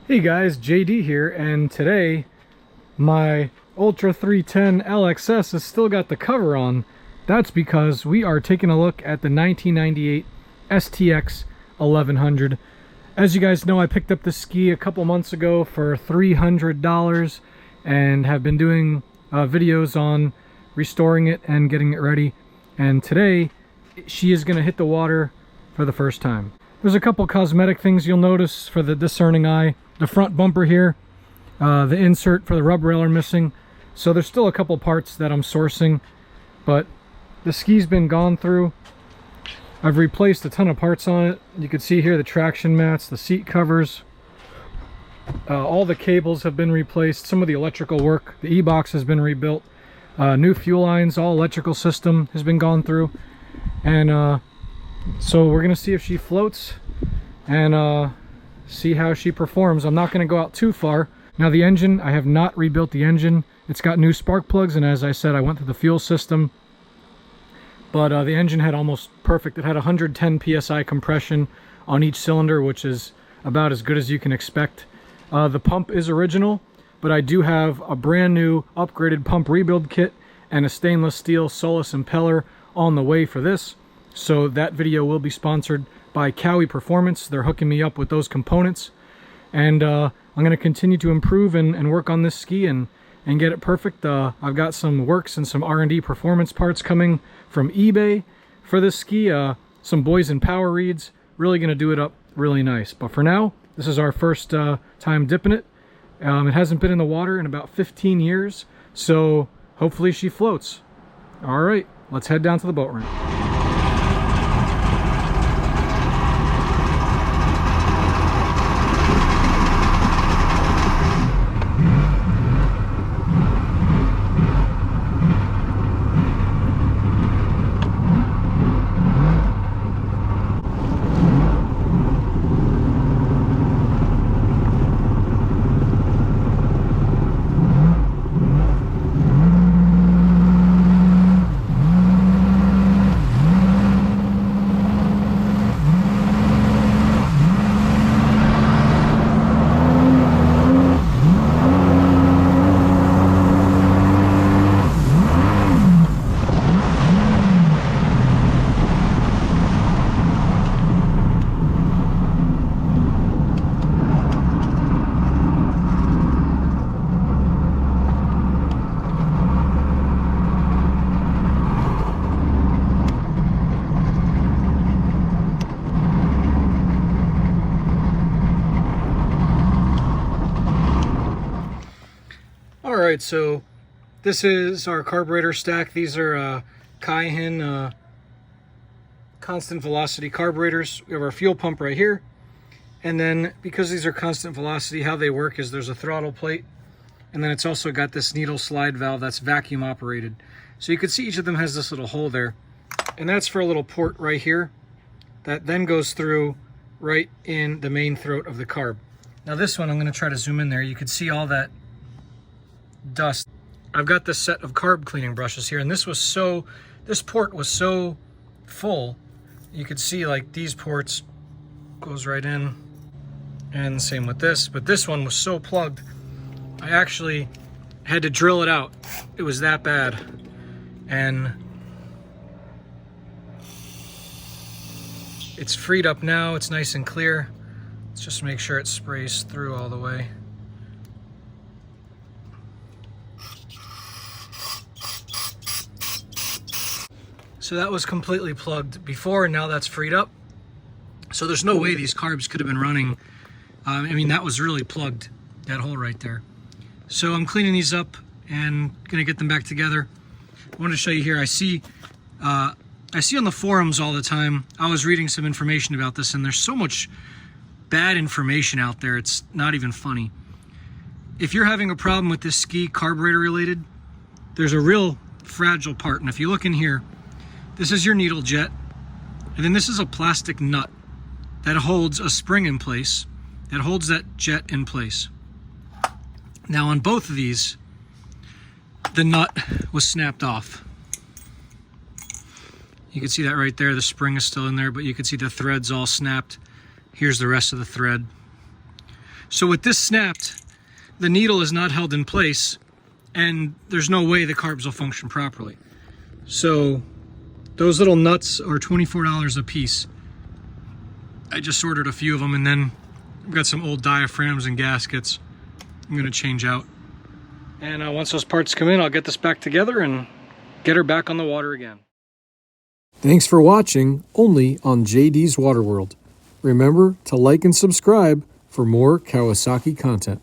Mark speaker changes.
Speaker 1: Hey guys, JD here, and today my Ultra 310 LXS has still got the cover on. That's because we are taking a look at the 1998 STX 1100. As you guys know, I picked up this ski a couple months ago for $300 and have been doing videos on restoring it and getting it ready. And today she is going to hit the water for the first time. There's a couple cosmetic things you'll notice for the discerning eye. The front bumper here, the insert for the rub rail are missing. So there's still a couple parts that I'm sourcing, but the ski's been gone through. I've replaced a ton of parts on it. You can see here the traction mats, the seat covers, all the cables have been replaced. Some of the electrical work, the e-box has been rebuilt. New fuel lines, all electrical system has been gone through. And so we're gonna see if she floats and see how she performs. I'm not going to go out too far. Now the engine, I have not rebuilt the engine. It's got new spark plugs, and as I said, I went through the fuel system. But the engine had almost perfect. It had 110 psi compression on each cylinder, which is about as good as you can expect. The pump is original, but I do have a brand new upgraded pump rebuild kit and a stainless steel Solus impeller on the way for this. So that video will be sponsored by Kawi Performance. They're hooking me up with those components, and I'm going to continue to improve and work on this ski and get it perfect. I've got some works and some R&D performance parts coming from eBay for this ski, some Boys and Power reeds. Really going to do it up really nice. But for now, this is our first time dipping it. It hasn't been in the water in about 15 years, so hopefully she floats. All right, let's head down to the boat ramp. Alright, so this is our carburetor stack. These are Kaihin constant velocity carburetors. We have our fuel pump right here. And then because these are constant velocity, how they work is there's a throttle plate. And then it's also got this needle slide valve that's vacuum operated. So you can see each of them has this little hole there. And that's for a little port right here that then goes through right in the main throat of the carb. Now this one, I'm going to try to zoom in there. You can see all that dust. I've got this set of carb cleaning brushes here, and this port was so full, you could see like these ports goes right in, and same with this, but this one was so plugged I actually had to drill it out. It was that bad. And it's freed up now, it's nice and clear. Let's just make sure it sprays through all the way. So that was completely plugged before, and now that's freed up. So there's no way these carbs could have been running. I mean, that was really plugged, that hole right there. So I'm cleaning these up and gonna get them back together. I wanted to show you here, I see on the forums all the time, I was reading some information about this, and there's so much bad information out there, it's not even funny. If you're having a problem with this ski carburetor related, there's a real fragile part. And if you look in here, this is your needle jet, and then this is a plastic nut that holds a spring in place, that holds that jet in place. Now on both of these, the nut was snapped off. You can see that right there, the spring is still in there, but you can see the threads all snapped. Here's the rest of the thread. So with this snapped, the needle is not held in place and there's no way the carbs will function properly. So those little nuts are $24 a piece. I just ordered a few of them, and then I've got some old diaphragms and gaskets I'm gonna change out. And once those parts come in, I'll get this back together and get her back on the water again. Thanks for watching, only on JD's Water World. Remember to like and subscribe for more Kawasaki content.